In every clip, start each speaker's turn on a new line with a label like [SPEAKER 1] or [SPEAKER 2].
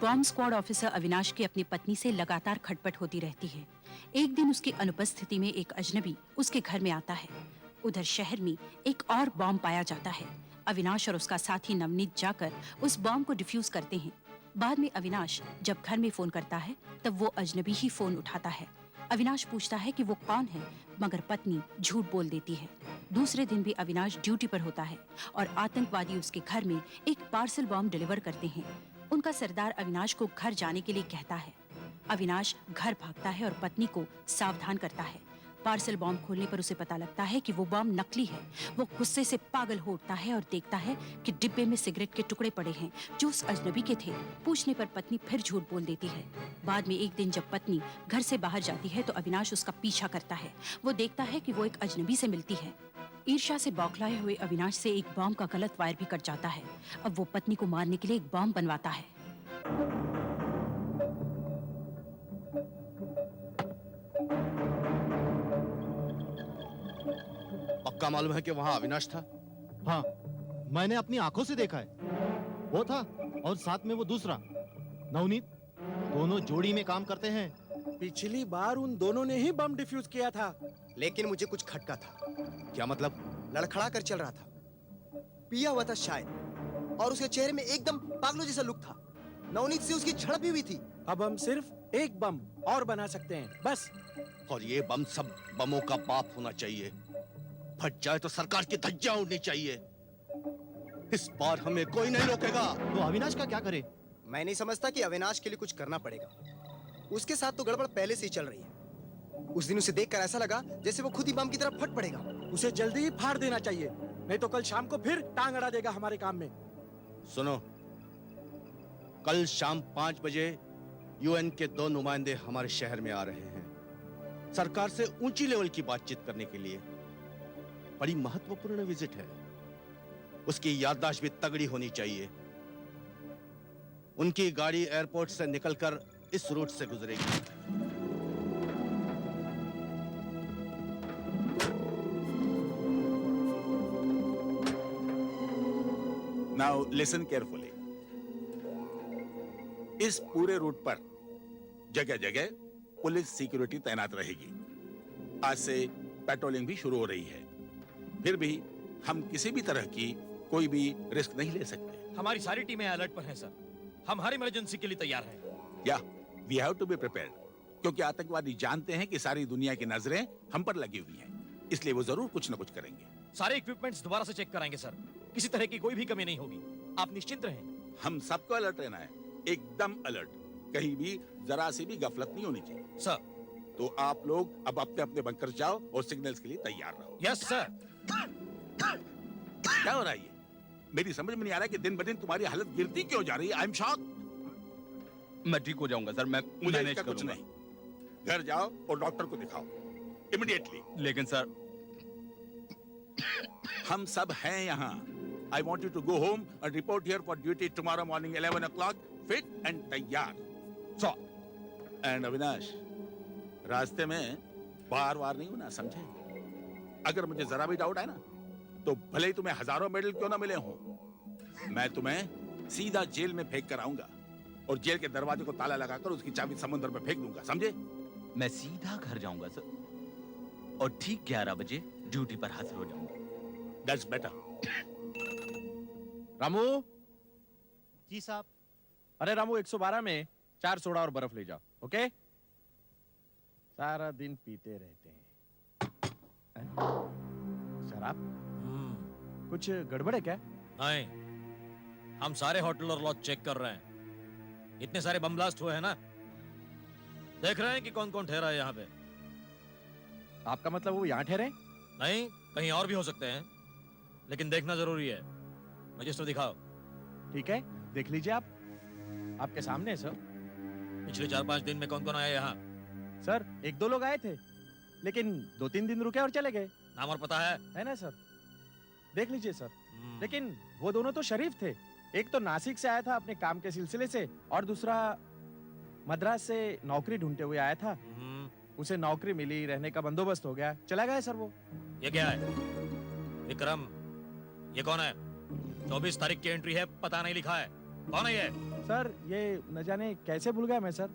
[SPEAKER 1] Bomb squad officer Avinash की अपनी पत्नी से लगातार खटपट होती रहती है। एक दिन उसकी अनुपस्थिति में एक अजनबी उसके घर में आता है। उधर शहर में एक और बॉम्ब पाया जाता है। अविनाश और उसका साथी नवनीत जाकर उस बॉम्ब को डिफ्यूज करते हैं। बाद में अविनाश जब घर में फोन करता है तब वो अजनबी ही फोन उठाता है। अविनाश पूछता है कि वो कौन है, मगर पत्नी झूठ बोल देती है। दूसरे दिन भी अविनाश ड्यूटी पर होता है और आतंकवादी उसके घर में एक पार्सल बॉम्ब डिलीवर करते हैं। उनका सरदार अविनाश को घर जाने के लिए कहता है। अविनाश घर भागता है और पत्नी को सावधान करता है। पार्सल बॉम्ब खोलने पर उसे पता लगता है कि वो बॉम्ब नकली है। वो गुस्से से पागल हो उठता है और देखता है कि डिब्बे में सिगरेट के टुकड़े पड़े हैं जो उस अजनबी के थे। पूछने पर पत्नी फिर झूठ बोल देती है। बाद में एक दिन जब पत्नी घर से बाहर जाती है तो अविनाश उसका पीछा करता है। वो देखता है कि वो एक अजनबी से मिलती है। ईर्ष्या से बौखलाए हुए अविनाश से एक बॉम्ब का गलत वायर भी कट जाता है। अब वो पत्नी को मारने के लिए एक बॉम्ब बनवाता है।
[SPEAKER 2] पक्का मालूम है कि वहां अविनाश था?
[SPEAKER 3] हाँ, मैंने अपनी आंखों से देखा है। वो था और साथ में वो दूसरा नवनीत, दोनों जोड़ी में काम करते हैं।
[SPEAKER 4] पिछली बार उन दोनों ने ही बम डिफ्यूज किया था।
[SPEAKER 5] लेकिन मुझे कुछ खटका था।
[SPEAKER 2] क्या मतलब?
[SPEAKER 5] लड़खड़ा कर चल रहा था, पिया हुआ था शायद, और उसके चेहरे में एकदम पागलों जैसा लुक था। नवनीत से उसकी झड़प भी हुई थी।
[SPEAKER 4] अब हम सिर्फ एक बम और बना सकते हैं, बस।
[SPEAKER 2] और ये बम सब बमों का बाप होना चाहिए। फट जाए तो सरकार की धज्जियां उड़नी चाहिए। इस बार हमें कोई नहीं रोकेगा।
[SPEAKER 3] तो अविनाश का क्या करे?
[SPEAKER 5] मैं नहीं समझता कि अविनाश के लिए कुछ करना पड़ेगा। उसके साथ तो गड़बड़ पहले से ही चल रही है। उस दिन उसे देखकर ऐसा लगा जैसे वो खुद ही बम की तरफ फट पड़ेगा।
[SPEAKER 4] उसे जल्दी ही फाड़ देना चाहिए, नहीं तो कल शाम को फिर टांग अड़ा देगा हमारे काम में।
[SPEAKER 2] सुनो, कल शाम 5 बजे यूएन के 2 नुमाइंदे हमारे शहर में आ रहे हैं सरकार से ऊंची लेवल की बातचीत करने के लिए। बड़ी महत्वपूर्ण विजिट है। उसकी याददाश्त भी तगड़ी होनी चाहिए। उनकी गाड़ी एयरपोर्ट से निकलकर इस रूट से गुजरेगी।
[SPEAKER 6] Now listen carefully. इस पूरे रूट पर जगह जगह पुलिस सिक्योरिटी तैनात रहेगी। आज से पेट्रोलिंग भी शुरू हो रही है। फिर भी हम किसी भी तरह की कोई भी रिस्क नहीं ले सकते।
[SPEAKER 7] हमारी सारी टीमें अलर्ट पर हैं सर। हम हर इमरजेंसी के लिए तैयार हैं।
[SPEAKER 6] या we have to be prepared, क्योंकि आतंकवादी जानते हैं कि सारी दुनिया की नजरें हम पर लगी हुई हैं। इसलिए वो जरूर कुछ न कुछ करेंगे।
[SPEAKER 7] सारे इक्विपमेंट्स दोबारा से चेक कराएंगे सर। किसी तरह की कोई भी कमी नहीं होगी, आप निश्चिंत रहें।
[SPEAKER 6] हम सबको अलर्ट रहना है, एकदम अलर्ट। कहीं भी जरा सी भी गफलत नहीं होनी चाहिए
[SPEAKER 7] सर।
[SPEAKER 6] तो आप लोग अब अपने अपने बंकर जाओ और सिग्नल्स के लिए तैयार रहो।
[SPEAKER 7] Yes sir.
[SPEAKER 6] क्या हो रहा है ये? मेरी समझ में नहीं आ रहा है कि दिन ब दिन तुम्हारी हालत गिरती क्यों जा रही है। I am shock.
[SPEAKER 2] मैं ठीक हो जाऊंगा सर, मैं
[SPEAKER 6] मुझे
[SPEAKER 2] मैनेज
[SPEAKER 6] इसका कुछ
[SPEAKER 2] करूंगा।
[SPEAKER 6] नहीं। घर जाओ और डॉक्टर को दिखाओ इमीडिएटली।
[SPEAKER 2] लेकिन सर,
[SPEAKER 6] हम सब हैं यहाँ। I want you to go home and report here for duty tomorrow morning 11 o'clock, fit and तैयार।
[SPEAKER 2] सर।
[SPEAKER 6] And अविनाश, रास्ते में बार बार नहीं होना, समझे? अगर मुझे जरा भी डाउट है ना, तो भले ही तुम्हें हजारों मेडल क्यों ना मिले हों, मैं तुम्हें सीधा जेल में फेंक कर आऊंगा और जेल के दरवाजे को ताला लगाकर उसकी चाबी समुद्र में फेंक दूंगा, समझे?
[SPEAKER 8] मैं सीधा घर जाऊंगा सर और ठीक 11 बजे ड्यूटी पर हाजिर हो जाऊंगा।
[SPEAKER 6] That's better.
[SPEAKER 4] रामू।
[SPEAKER 3] जी साहब।
[SPEAKER 4] अरे रामू, 112 में 4 सोडा और बर्फ ले जाओ, ओके? सारा दिन पीते रहते हैं। शराब? कुछ गड़बड़ है क्या?
[SPEAKER 7] नहीं, हम सारे होटल और लॉज चेक कर रहे हैं। इतने सारे बम ब्लास्ट हुए हैं ना, देख रहे हैं कि कौन कौन ठहरा है यहाँ पे।
[SPEAKER 4] आपका मतलब वो यहाँ ठहरे?
[SPEAKER 7] नहीं, कहीं और भी हो सकते हैं, लेकिन देखना जरूरी है। रजिस्टर दिखाओ।
[SPEAKER 4] ठीक है, देख लीजिए आप, आपके सामने है सर।
[SPEAKER 7] पिछले 4-5 दिन में कौन कौन आया यहाँ?
[SPEAKER 4] सर 1-2 लोग आए थे, लेकिन 2-3 दिन रुके और चले गए,
[SPEAKER 7] नाम और पता
[SPEAKER 4] है ना सर? देख लीजिए सर।
[SPEAKER 7] है?
[SPEAKER 4] लेकिन वो दोनों तो शरीफ थे। एक तो नासिक से आया था अपने काम के सिलसिले से, और दूसरा मद्रास से नौकरी ढूंढते हुए आया था। उसे नौकरी मिली, रहने का बंदोबस्त हो गया, चला गया सर वो।
[SPEAKER 7] ये क्या है? विक्रम, ये कौन है? 24 तारीख की एंट्री है, पता नहीं लिखा है। कौन है ये?
[SPEAKER 4] सर ये न जाने कैसे भूल गया मैं सर।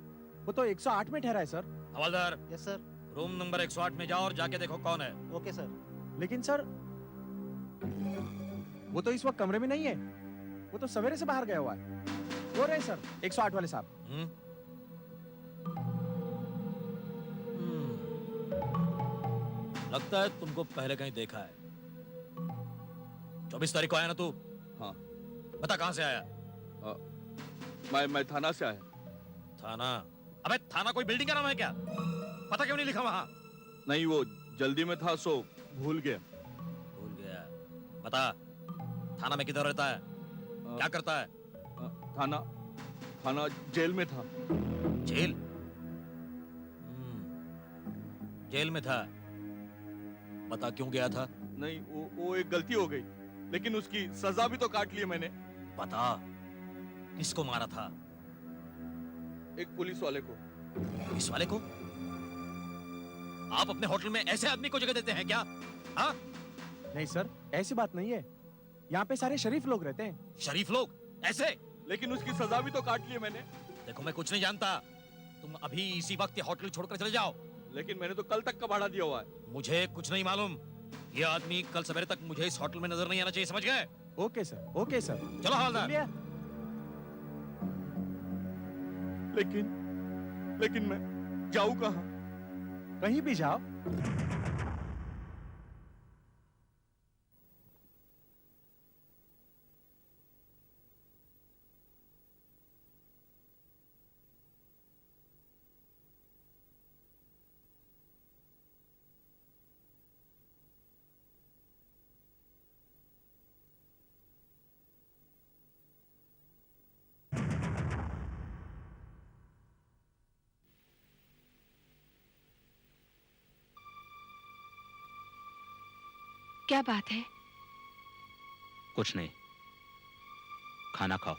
[SPEAKER 4] वो तो 108 में ठहरा है सर।
[SPEAKER 7] हवलदार,
[SPEAKER 3] यस सर।
[SPEAKER 7] रूम नंबर 108 में जाओ और जाके देखो कौन है।
[SPEAKER 3] Okay sir.
[SPEAKER 4] लेकिन सर वो तो इस वक्त कमरे में नहीं है, वो तो सवेरे से बाहर गया हुआ है। वो रहे सर 108 वाले साहब।
[SPEAKER 7] हम्म? लगता है तुमको पहले कहीं देखा है। 24 तारीख को आया ना तू?
[SPEAKER 9] हाँ।
[SPEAKER 7] बता कहां से आया?
[SPEAKER 9] मैं थाना से आया।
[SPEAKER 7] थाना? अबे थाना कोई बिल्डिंग का नाम है क्या? पता क्यों नहीं लिखा वहां?
[SPEAKER 9] नहीं, वो जल्दी में था सो भूल गया।
[SPEAKER 7] भूल गया? बता, थाना में किधर रहता है? क्या करता है?
[SPEAKER 9] थाना थाना जेल में था।
[SPEAKER 7] जेल? जेल में था? बता क्यों गया था?
[SPEAKER 9] नहीं, वो एक गलती हो गई, लेकिन उसकी सजा भी तो काट ली मैंने।
[SPEAKER 7] बता, किसको मारा था?
[SPEAKER 9] एक पुलिस वाले को।
[SPEAKER 7] इस वाले को? आप अपने होटल में ऐसे आदमी को जगह देते हैं क्या? हाँ?
[SPEAKER 4] नहीं सर, ऐसी बात नहीं है। यहाँ पे सारे शरीफ लोग रहते हैं।
[SPEAKER 7] शरीफ लोग? ऐसे?
[SPEAKER 9] लेकिन उसकी सजा भी तो काट ली मैंने।
[SPEAKER 7] देखो मैं कुछ नहीं जानता, तुम अभी इसी वक्त ये होटल छोड़कर चले जाओ।
[SPEAKER 9] लेकिन मैंने तो कल तक का भाड़ा दिया हुआ है।
[SPEAKER 7] मुझे कुछ नहीं मालूम। ये आदमी कल सवेरे तक मुझे इस होटल में नजर नहीं आना चाहिए, समझ गए?
[SPEAKER 4] Okay sir, okay sir.
[SPEAKER 7] चलो हवलदार।
[SPEAKER 4] लिया।
[SPEAKER 9] लेकिन मैं जाऊँ कहाँ?
[SPEAKER 4] कहीं भी जाओ।
[SPEAKER 10] क्या बात है?
[SPEAKER 8] कुछ नहीं, खाना खाओ।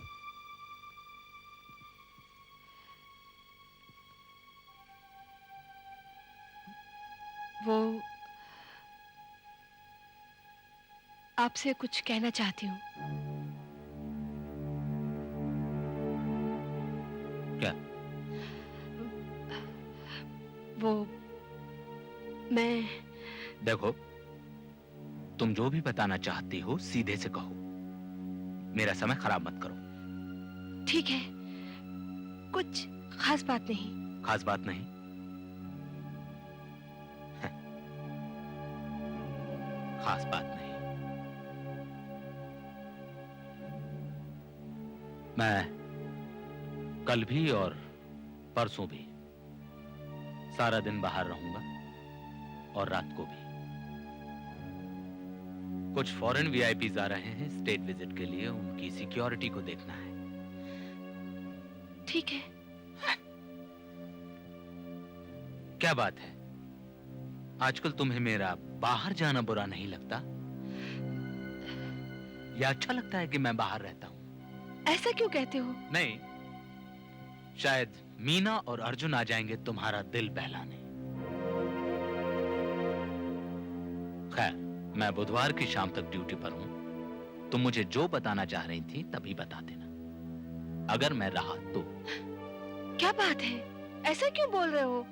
[SPEAKER 10] वो आपसे कुछ कहना चाहती हूँ।
[SPEAKER 8] क्या?
[SPEAKER 10] वो मैं
[SPEAKER 8] देखो, तुम जो भी बताना चाहती हो सीधे से कहो, मेरा समय खराब मत करो।
[SPEAKER 10] ठीक है, कुछ खास बात नहीं।
[SPEAKER 8] खास बात नहीं? खास बात नहीं। मैं कल भी और परसों भी सारा दिन बाहर रहूंगा, और रात को भी। कुछ फॉरेन वीआईपीज आ रहे हैं स्टेट विजिट के लिए, उनकी सिक्योरिटी को देखना है।
[SPEAKER 10] ठीक है।
[SPEAKER 8] क्या बात है, आजकल तुम्हें मेरा बाहर जाना बुरा नहीं लगता? या अच्छा लगता है कि मैं बाहर रहता हूं?
[SPEAKER 10] ऐसा क्यों कहते हो?
[SPEAKER 8] नहीं, शायद मीना और अर्जुन आ जाएंगे तुम्हारा दिल बहलाने। खैर, मैं बुधवार की शाम तक ड्यूटी पर हूं। तुम मुझे जो बताना चाह रही थी तभी बता देना, अगर मैं रहा तो।
[SPEAKER 10] क्या बात है, ऐसा क्यों बोल रहे हो?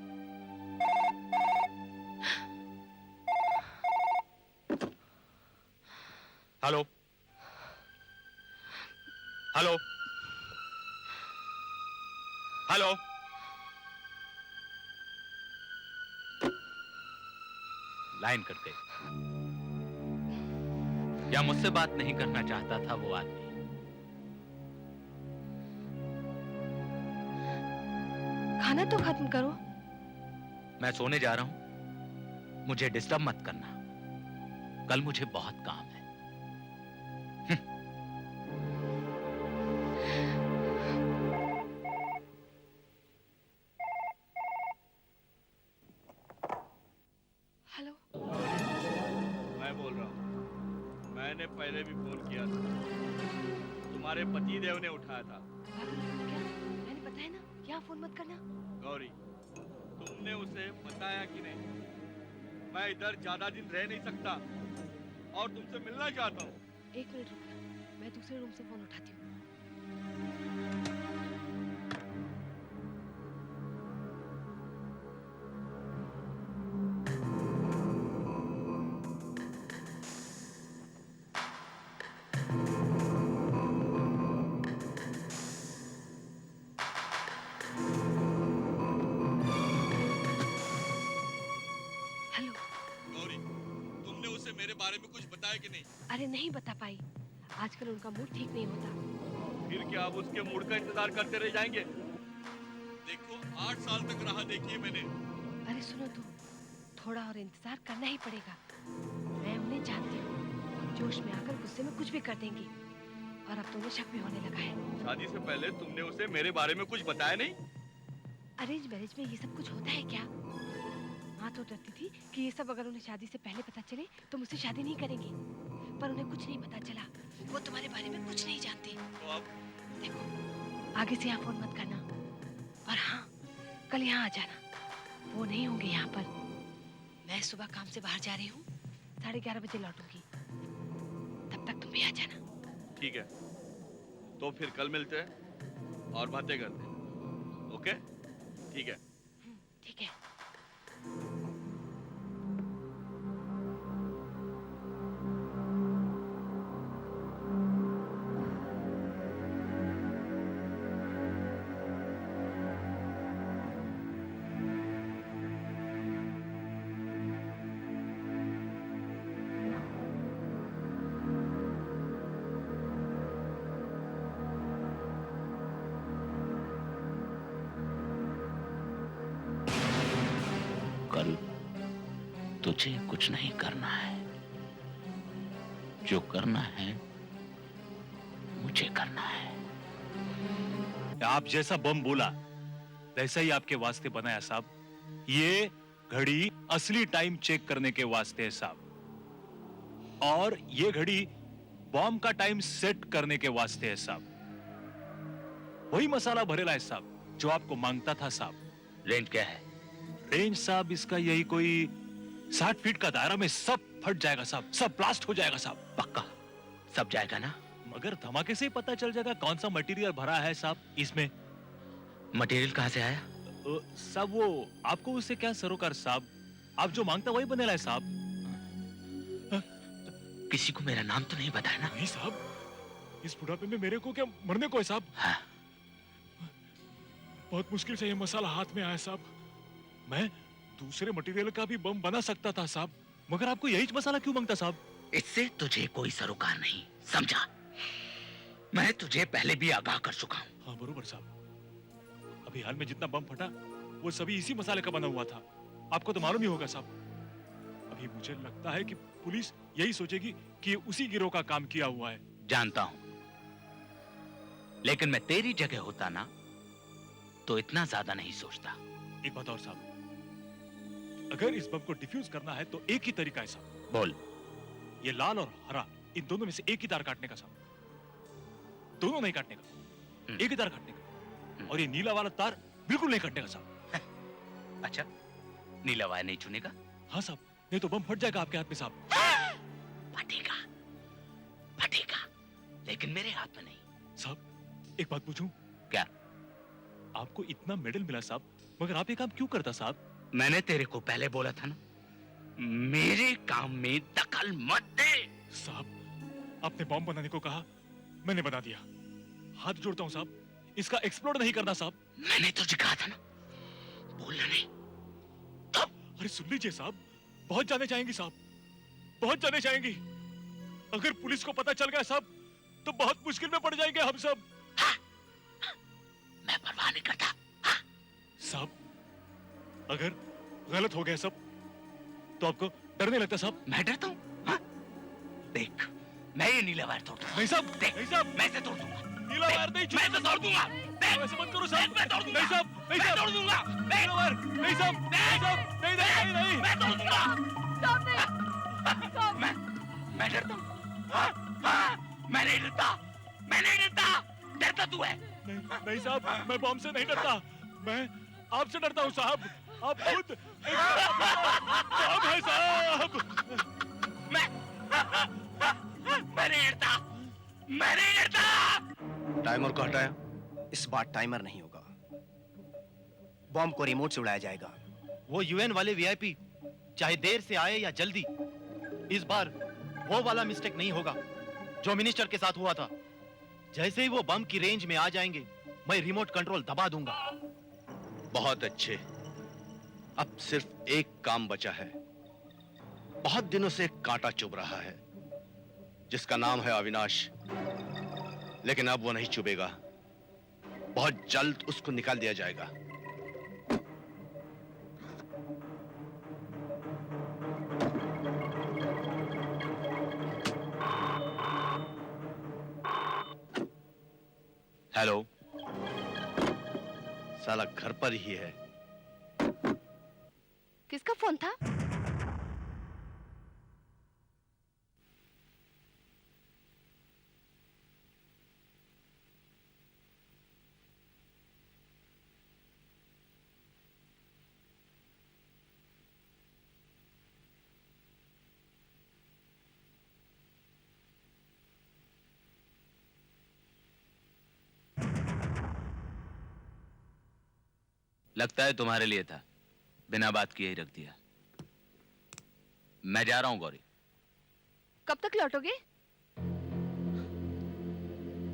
[SPEAKER 8] Hello hello hello. Line cut गई। या मुझसे बात नहीं करना चाहता था वो आदमी?
[SPEAKER 10] खाना तो खत्म करो।
[SPEAKER 8] मैं सोने जा रहा हूं, मुझे डिस्टर्ब मत करना। कल मुझे बहुत काम है।
[SPEAKER 9] मैंने पहले भी फोन किया था, तुम्हारे पति देव ने उठाया था।
[SPEAKER 10] पागल हो क्या? मैंने बताया ना, यहाँ फोन मत करना।
[SPEAKER 9] गौरी, तुमने उसे बताया कि नहीं? मैं इधर ज्यादा दिन रह नहीं सकता और तुमसे मिलना चाहता हूँ।
[SPEAKER 10] 1 मिनट रुकना, मैं दूसरे रूम से फोन उठाती हूँ। हेलो।
[SPEAKER 9] गौरी, तुमने उसे मेरे बारे में कुछ बताया कि नहीं?
[SPEAKER 10] अरे नहीं बता पाई, आजकल उनका मूड ठीक नहीं होता।
[SPEAKER 9] फिर क्या आप उसके मूड का इंतजार करते रह जाएंगे? देखो, 8 साल तक राह देखी है मैंने।
[SPEAKER 10] अरे सुनो तो, थोड़ा और इंतजार करना ही पड़ेगा। मैं उन्हें जानती हूँ, जोश में आकर गुस्से में कुछ भी कर देंगी, और अब तो उन्हें शक भी होने लगा है।
[SPEAKER 9] शादी से पहले तुमने उसे मेरे बारे में कुछ बताया नहीं?
[SPEAKER 10] अरेंज मैरिज में ये सब कुछ होता है क्या? माँ तो डरती थी कि ये सब अगर उन्हें शादी से पहले पता चले तो मुझसे शादी नहीं करेंगे, पर उन्हें कुछ नहीं पता चला। वो तुम्हारे बारे में कुछ नहीं जानते।
[SPEAKER 9] तो अब
[SPEAKER 10] देखो, आगे से यहाँ फोन मत करना, और हाँ, कल यहाँ आ जाना। वो नहीं होंगे यहाँ पर। मैं सुबह काम से बाहर जा रही हूँ, 11:30 बजे लौटूंगी। तब तक तुम भी आ जाना।
[SPEAKER 9] ठीक है, तो फिर कल मिलते हैं और बातें करते हैं। ओके? ठीक है।
[SPEAKER 10] ठीक है।
[SPEAKER 8] कल तुझे कुछ नहीं करना है, जो करना है मुझे करना है।
[SPEAKER 11] आप जैसा बम बोला वैसा ही आपके वास्ते बनाया साहब। ये घड़ी असली टाइम चेक करने के वास्ते है साहब, और ये घड़ी बॉम्ब का टाइम सेट करने के वास्ते है साहब। वही मसाला भरेला है साहब जो आपको मांगता था साहब।
[SPEAKER 8] रेंज क्या है?
[SPEAKER 11] रेंज साहब इसका यही कोई 60 फीट का दायरा में सब फट जाएगा साहब, सब ब्लास्ट हो जाएगा साहब।
[SPEAKER 8] पक्का सब जाएगा ना?
[SPEAKER 11] मगर धमाके से ही पता चल जाएगा कौन सा मटेरियल भरा है साहब इसमें।
[SPEAKER 8] मटेरियल कहाँ से आया?
[SPEAKER 11] साहब वो आपको उससे क्या सरोकार साहब, आप जो मांगता वही बनेला है साहब।
[SPEAKER 8] किसी को मेरा नाम तो नहीं बताया ना?
[SPEAKER 11] नहीं साहब, इस बुढ़ापे में मेरे को क्या मरने को है साहब?
[SPEAKER 8] हाँ।
[SPEAKER 11] बहुत मुश्किल से ये मसाला हाथ में आया साहब। मैं दूसरे मटेरियल का भी बम बना सकता था साहब, मगर आपको यही मसाला क्यों मांगता साहब?
[SPEAKER 8] इससे तुझे कोई सरोकार नहीं, समझा? मैं तुझे पहले भी आगाह कर चुका हूँ।
[SPEAKER 11] हाँ बरोबर साहब, अभी हाल में जितना बम फटा वो सभी इसी मसाले का बना हुआ था। आपको तो मालूम ही होगा साहब। अभी मुझे लगता है कि पुलिस यही सोचेगी कि ये उसी गिरोह का काम किया हुआ है।
[SPEAKER 8] जानता हूं, लेकिन मैं तेरी जगह होता ना तो इतना ज्यादा नहीं सोचता।
[SPEAKER 11] एक बात और साहब, अगर इस बम को डिफ्यूज करना है तो एक ही तरीका है साहब।
[SPEAKER 8] बोल।
[SPEAKER 11] ये लाल और हरा, इन दोनों में से एक ही तार काटने का साहब। दोनों नहीं काटने का, एक ही तार काटने का। और ये नीला वाला तार बिल्कुल नहीं काटने का साहब।
[SPEAKER 8] अच्छा, नीला वायर नहीं छूने का?
[SPEAKER 11] हाँ साहब, नहीं तो बम फट जाएगा आपके हाथ में साहब।
[SPEAKER 8] फटेगा, फटेगा, लेकिन मेरे हाथ में नहीं।
[SPEAKER 11] साहब एक बात पूछूं?
[SPEAKER 8] क्या?
[SPEAKER 11] आपको इतना मेडल मिला साहब, मगर आप ये काम क्यों करता साहब?
[SPEAKER 8] मैंने तेरे को पहले बोला था ना, मेरे काम में दखल मत दे।
[SPEAKER 11] साहब आपने बॉम्ब बनाने को कहा, मैंने बना दिया। हाथ जोड़ता हूँ साहब, इसका एक्सप्लोड नहीं करना साहब।
[SPEAKER 8] मैंने तुझे कहा था ना, बोलना नहीं।
[SPEAKER 11] अरे सुन लीजिए साहब, बहुत जाने जाएंगी साहब, बहुत जाने जाएंगी। अगर पुलिस को पता चल गया साहब तो बहुत मुश्किल में पड़ जाएंगे हम सब।
[SPEAKER 8] मैं परवाह नहीं करता।
[SPEAKER 11] साहब अगर गलत हो गया सब तो आपको डर नहीं लगता साहब?
[SPEAKER 8] मैं डरता हूँ? देख, मैं ये नीला वायर तोड़ दूंगा।
[SPEAKER 11] नहीं साहब,
[SPEAKER 8] देख,
[SPEAKER 11] नहीं साहब,
[SPEAKER 8] मैं इसे तोड़ दूंगा।
[SPEAKER 11] नीला वायर नहीं,
[SPEAKER 8] मैं इसे तोड़ दूंगा।
[SPEAKER 11] ऐसे मत करो साहब।
[SPEAKER 8] मैं तोड़ दूंगा।
[SPEAKER 11] नहीं साहब, नहीं साहब,
[SPEAKER 8] तोड़ दूंगा।
[SPEAKER 11] नीला वायर नहीं साहब, नहीं साहब, नहीं,
[SPEAKER 8] मैं तोड़ दूंगा। मैं डरता हूँ। मैं नहीं डरता, मैं नहीं डरता। डरता तू है।
[SPEAKER 11] नहीं साहब, मैं बम से नहीं डरता, मैं आपसे डरता हूँ साहब। आप खुद एक बम है साहब।
[SPEAKER 8] मैं नहीं डरता, मैं नहीं डरता।
[SPEAKER 2] टाइमर को हटाया।
[SPEAKER 5] इस बार टाइमर नहीं होगा, बॉम्ब को रिमोट से उड़ाया जाएगा।
[SPEAKER 3] वो यूएन वाले वीआईपी चाहे देर से आए या जल्दी, इस बार वो वाला मिस्टेक नहीं होगा जो मिनिस्टर के साथ हुआ था। जैसे ही वो बम की रेंज में आ जाएंगे, मैं रिमोट कंट्रोल दबा दूंगा।
[SPEAKER 2] बहुत अच्छे। अब सिर्फ एक काम बचा है। बहुत दिनों से एक कांटा चुभ रहा है, जिसका नाम है अविनाश। लेकिन अब वो नहीं चुभेगा, बहुत जल्द उसको निकाल दिया जाएगा।
[SPEAKER 8] हेलो,
[SPEAKER 2] साला घर पर ही है।
[SPEAKER 10] किसका फोन था?
[SPEAKER 8] लगता है तुम्हारे लिए था, बिना बात किए ही रख दिया। मैं जा रहा हूं गौरी।
[SPEAKER 10] कब तक लौटोगे?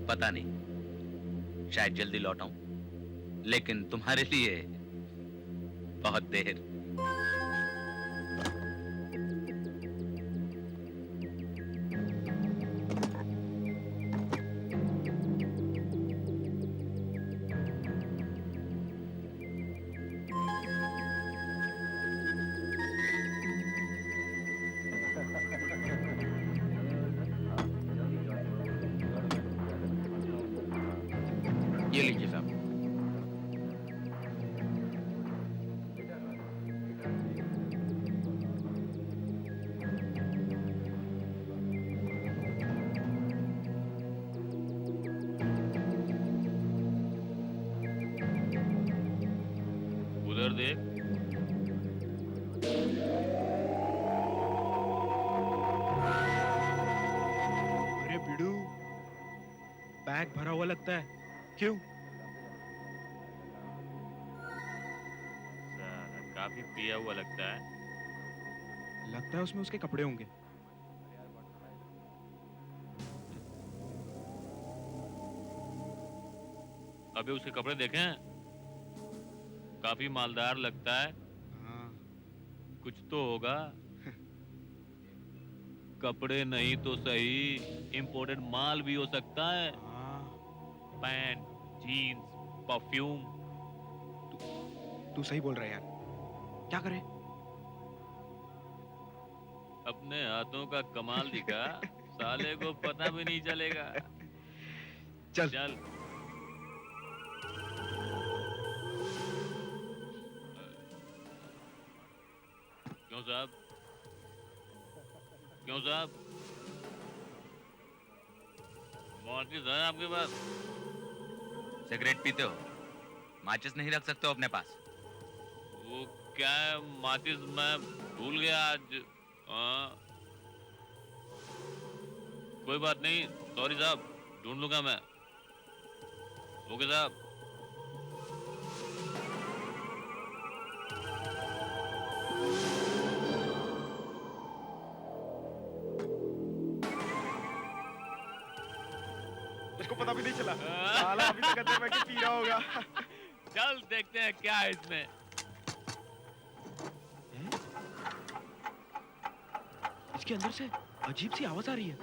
[SPEAKER 8] पता नहीं, शायद जल्दी लौट आऊं, लेकिन तुम्हारे लिए बहुत देर। ये लीजिए साहब।
[SPEAKER 11] उधर देख।
[SPEAKER 4] अरे बिडू, बैग भरा हुआ लगता है। क्यों?
[SPEAKER 11] काफी पिया हुआ लगता है।
[SPEAKER 4] लगता है उसमें उसके कपड़े होंगे।
[SPEAKER 11] अबे उसके कपड़े देखें, काफी मालदार लगता है।
[SPEAKER 4] हाँ।
[SPEAKER 11] कुछ तो होगा। कपड़े नहीं तो सही, इंपोर्टेड माल भी हो सकता है।
[SPEAKER 4] हाँ।
[SPEAKER 11] Pant, jeans, perfume.
[SPEAKER 4] तू सही बोल रहा है यार। क्या करें?
[SPEAKER 11] अपने हाथों का कमाल दिखा, साले को पता भी नहीं चलेगा।
[SPEAKER 4] चल।
[SPEAKER 11] चल। क्यों साहब? क्यों साहब? माचिस है आपके पास?
[SPEAKER 8] सिगरेट पीते हो? माचिस नहीं रख सकते हो अपने पास?
[SPEAKER 11] वो क्या है, माचिस मैं भूल गया आज। कोई बात नहीं, सॉरी साहब, ढूंढ लूंगा मैं। ओके साहब।
[SPEAKER 4] उसको पता भी नहीं चला। साला अभी तक अंदर बैठ के पी रहा होगा।
[SPEAKER 11] चल देखते हैं क्या है इसमें।
[SPEAKER 4] इसके अंदर से अजीब सी आवाज आ रही है।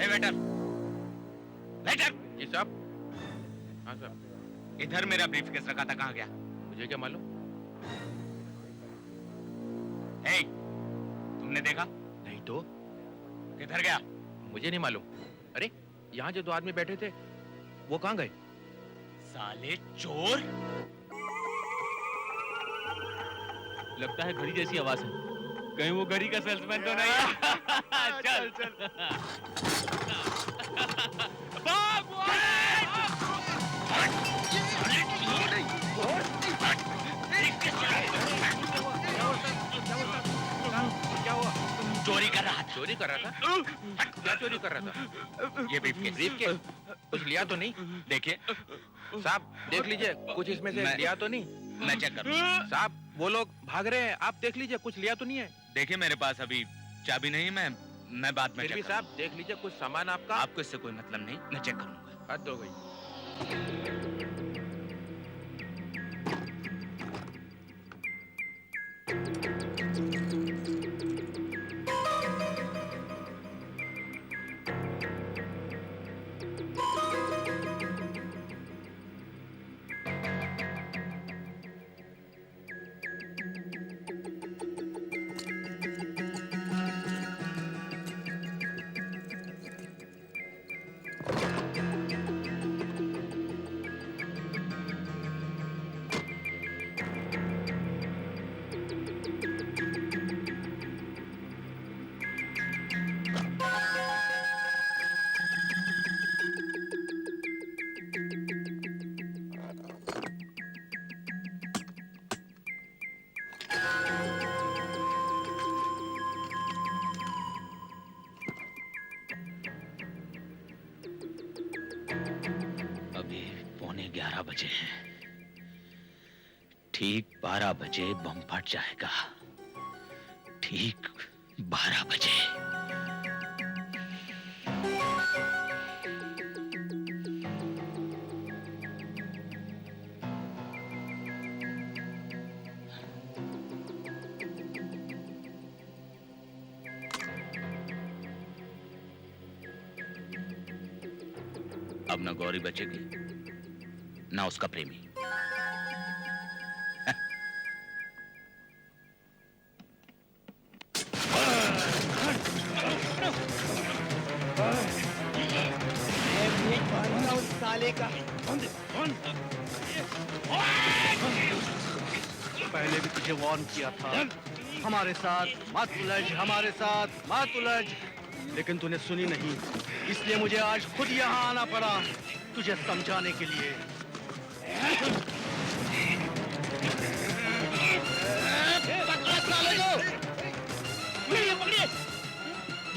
[SPEAKER 8] Waiter, waiter.
[SPEAKER 6] जी साहब। हाँ साहब।
[SPEAKER 8] इधर मेरा ब्रीफकेस रखा था, कहाँ गया?
[SPEAKER 6] मुझे क्या मालूम?
[SPEAKER 8] हे, तुमने देखा?
[SPEAKER 3] बिट्टू
[SPEAKER 8] किधर गया?
[SPEAKER 3] मुझे नहीं मालूम। अरे यहाँ जो दो आदमी बैठे थे वो कहाँ गए?
[SPEAKER 8] साले चोर! लगता है घड़ी जैसी आवाज है। कहीं वो घड़ी का सेल्समैन तो नहीं है? चल चल भाग
[SPEAKER 3] क्या हुआ?
[SPEAKER 8] चोरी कर रहा था।
[SPEAKER 3] चोरी कर रहा था? क्या चोरी कर रहा था?
[SPEAKER 8] ये ब्रीफकेस।
[SPEAKER 3] ब्रीफकेस? कुछ लिया तो नहीं?
[SPEAKER 8] देखिए,
[SPEAKER 3] साहब देख लीजिए, कुछ इसमें से
[SPEAKER 8] मैं-
[SPEAKER 3] लिया तो नहीं?
[SPEAKER 8] मैं चेक करूँ।
[SPEAKER 3] साहब वो लोग भाग रहे हैं, आप देख लीजिए कुछ लिया तो नहीं है?
[SPEAKER 8] देखिए मेरे पास अभी चाबी नहीं, मैं बाद में
[SPEAKER 3] फिर भी
[SPEAKER 8] चेक
[SPEAKER 3] साहब देख लीजिए कुछ सामान आपका।
[SPEAKER 8] आपको इससे कोई मतलब नहीं, मैं चेक करूंगा।
[SPEAKER 3] हद हो गई।
[SPEAKER 8] अभी 11:15 बजे हैं। ठीक 12 बजे बम फट जाएगा। ठीक 12 बजे। अब न गौरी बचेगी ना उसका प्रेमी।
[SPEAKER 5] साले का
[SPEAKER 2] पहले भी तुझे वार्न किया था, हमारे साथ मत उलझ, हमारे साथ मत उलझ, लेकिन तूने सुनी नहीं। इसलिए मुझे आज खुद यहाँ आना पड़ा तुझे समझाने के लिए।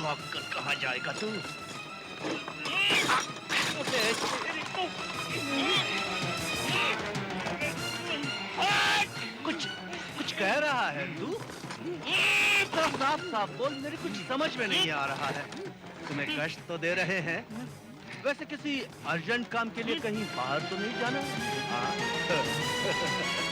[SPEAKER 2] भाग कर कहाँ जाएगा तू? कुछ कह रहा है तू? साफ साफ बोल, मेरी कुछ समझ में नहीं आ रहा है। तुम्हें कष्ट तो दे रहे हैं? वैसे किसी अर्जेंट काम के लिए कहीं बाहर तो नहीं जाना? हाँ?